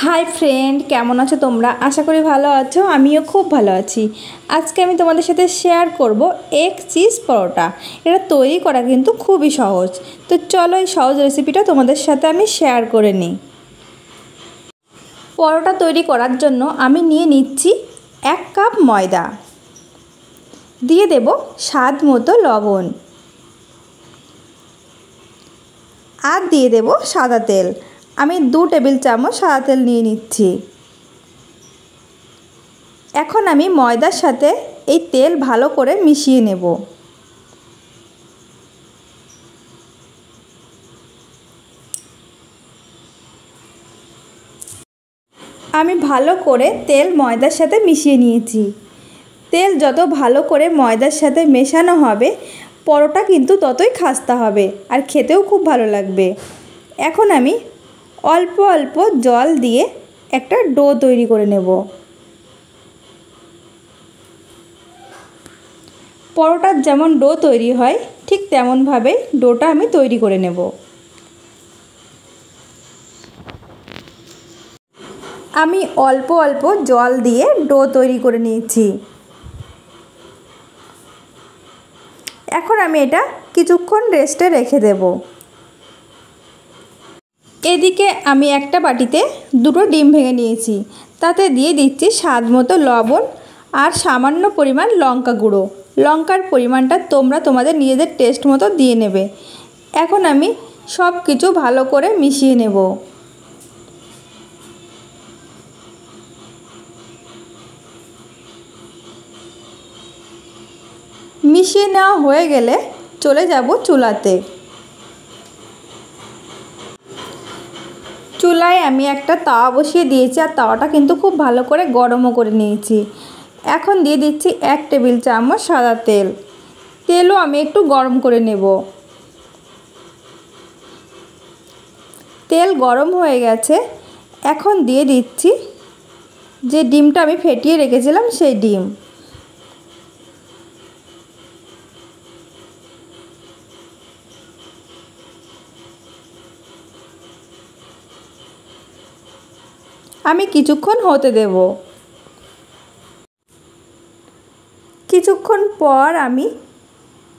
Hi friend, কেমন আছো তোমরা? আশা করি ভালো আছো। আমিও খুব ভালো আছি। আজকে আমি তোমাদের সাথে শেয়ার করব এগ চিজ পরোটা। এটা তৈরি করা কিন্তু খুবই সহজ। তো চলো এই সহজ রেসিপিটা তোমাদের সাথে আমি শেয়ার করে নিই। পরোটা তৈরি করার জন্য আমি নিয়ে নিচ্ছি 1 কাপ ময়দা, দিয়ে দেব স্বাদ মতো লবণ, আর দিয়ে দেব সাদা তেল। আমি 2 টেবিল চামচ সাদা তেল নিয়ে নিচ্ছি। এখন আমি ময়দার সাথে এই তেল ভালো করে মিশিয়ে নেব। আমি ভালো করে তেল ময়দার সাথে মিশিয়ে নিয়েছি। তেল যত ভালো করে ময়দার সাথে মেশানো হবে, পরোটা কিন্তু ততই খাস্তা হবে আর খেতেও খুব ভালো লাগবে। এখন আমি অল্প অল্প জল দিয়ে একটা ডো তৈরি করে নেব। পরোটার যেমন ডো তৈরি হয় ঠিক তেমনভাবেই ডোটা আমি তৈরি করে নেব। আমি অল্প অল্প জল দিয়ে ডো তৈরি করে নিয়েছি। এখন আমি এটা কিছুক্ষণ রেস্টে রেখে দেব। এদিকে আমি একটা বাটিতে 2টো ডিম ভেঙে নিয়েছি। তাতে দিয়ে দিচ্ছি স্বাদ মতো লবণ আর সামান্য পরিমাণ লঙ্কা গুঁড়ো। লঙ্কার পরিমাণটা তোমরা তোমাদের নিজেদের টেস্ট মতো দিয়ে নেবে। এখন আমি সব কিছু ভালো করে মিশিয়ে নেব। মিশিয়ে নেওয়া হয়ে গেলে চলে যাব চুলাতে। চুলায় আমি একটা তাওয়া বসিয়ে দিয়েছি, আর তাওয়াটা কিন্তু খুব ভালো করে গরমও করে নিয়েছি। এখন দিয়ে দিচ্ছি 1 টেবিল চামচ সাদা তেল। তেলও আমি একটু গরম করে নেব। তেল গরম হয়ে গেছে। এখন দিয়ে দিচ্ছি যে ডিমটা আমি ফেটিয়ে রেখেছিলাম সেই ডিম। আমি কিছুক্ষণ হতে দেব। কিছুক্ষণ পর আমি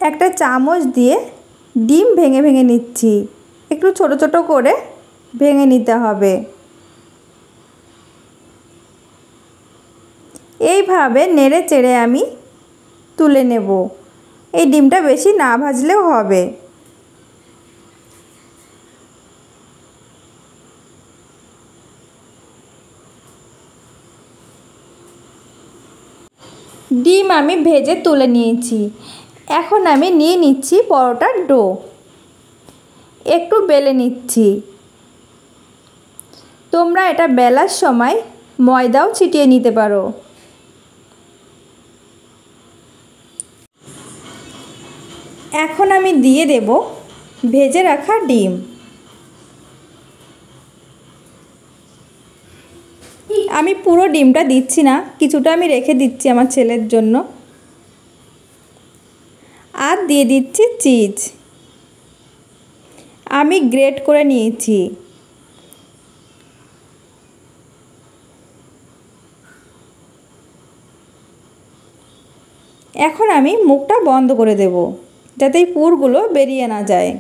একটা চামচ দিয়ে ডিম ভেঙে ভেঙে নিচ্ছি। একটু ছোট ছোট করে ভেঙে নিতে হবে। এইভাবে নেড়ে চেড়ে আমি তুলে নেব। এই ডিমটা বেশি না ভাজলেও হবে। ডিম আমি ভেজে তুলে নিয়েছি। এখন আমি নিয়ে নিচ্ছি পরোটার ডো। একটু বেলে নিচ্ছি। তোমরা এটা বেলার সময় ময়দাও ছিটিয়ে নিতে পারো। এখন আমি দিয়ে দেব ভেজে রাখা ডিম। আমি পুরো ডিমটা দিচ্ছি না, কিছুটা আমি রেখে দিচ্ছি আমার ছেলের জন্য। আর দিয়ে দিচ্ছি চিজ। আমি গ্রেট করে নিয়েছি। এখন আমি মুখটা বন্ধ করে দেব, যাতে এই পুরগুলো বেরিয়ে না যায়।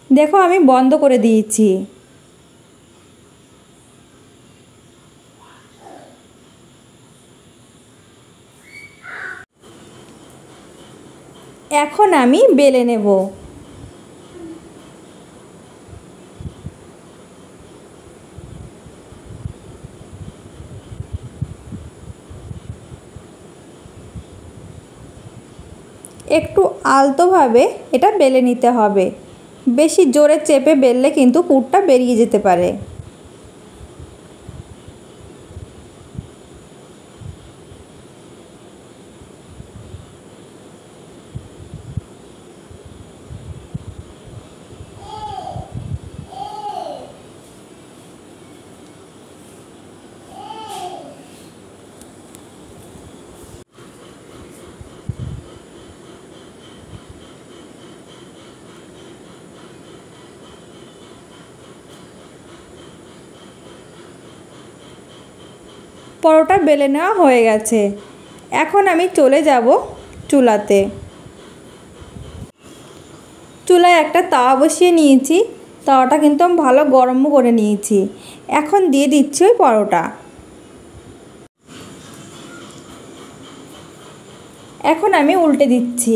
দেখো আমি বন্ধ করে দিয়েছি। এখন আমি বেলে নেব। একটু আলতোভাবে এটা বেলে নিতে হবে। বেশি জোরে চেপে বেললে কিন্তু পুরটা বেরিয়ে যেতে পারে। পরোটা বেলে নেওয়া হয়ে গেছে। এখন আমি চলে যাব চুলাতে। চুলায় একটা তাওয়া বসিয়ে নিয়েছি। তাওয়াটা কিন্তু আমি ভালো গরম করে নিয়েছি। এখন দিয়ে দিচ্ছি ওই পরোটা। এখন আমি উল্টে দিচ্ছি।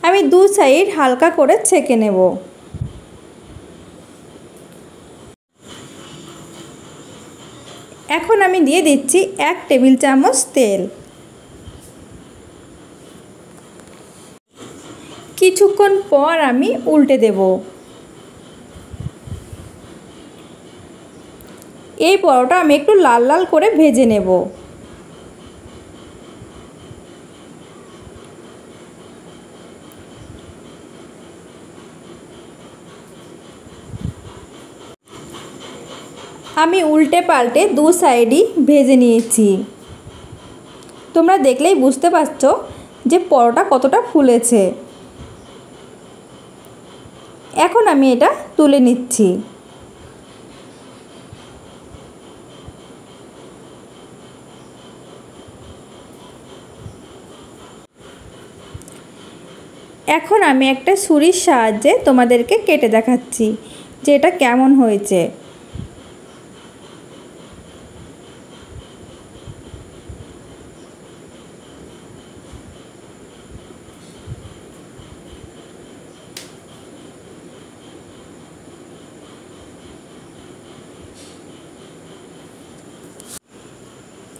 আমি দু সাইড হালকা করে ছেঁকে নেব। এখন আমি দিয়ে দিচ্ছি 1 টেবিল চামচ তেল। কিছুক্ষণ পর আমি উল্টে দেব। এই পরোটা আমি একটু লাল লাল করে ভেজে নেব। আমি উল্টে পাল্টে দু সাইডই ভেজে নিয়েছি। তোমরা দেখলেই বুঝতে পারছো যে পরোটা কতটা ফুলেছে। এখন আমি এটা তুলে নিচ্ছি। এখন আমি একটা ছুরির সাহায্যে তোমাদেরকে কেটে দেখাচ্ছি যে এটা কেমন হয়েছে।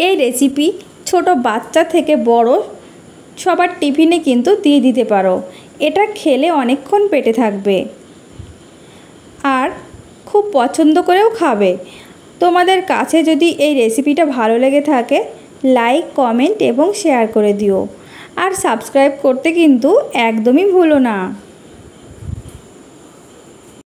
এই রেসিপি ছোট বাচ্চা থেকে বড় সবার টিফিনে কিন্তু দিয়ে দিতে পারো। এটা খেলে অনেকক্ষণ পেটে থাকবে আর খুব পছন্দ করেও খাবে। তোমাদের কাছে যদি এই রেসিপিটা ভালো লেগে থাকে লাইক, কমেন্ট এবং শেয়ার করে দিও। আর সাবস্ক্রাইব করতে কিন্তু একদমই ভুলো না।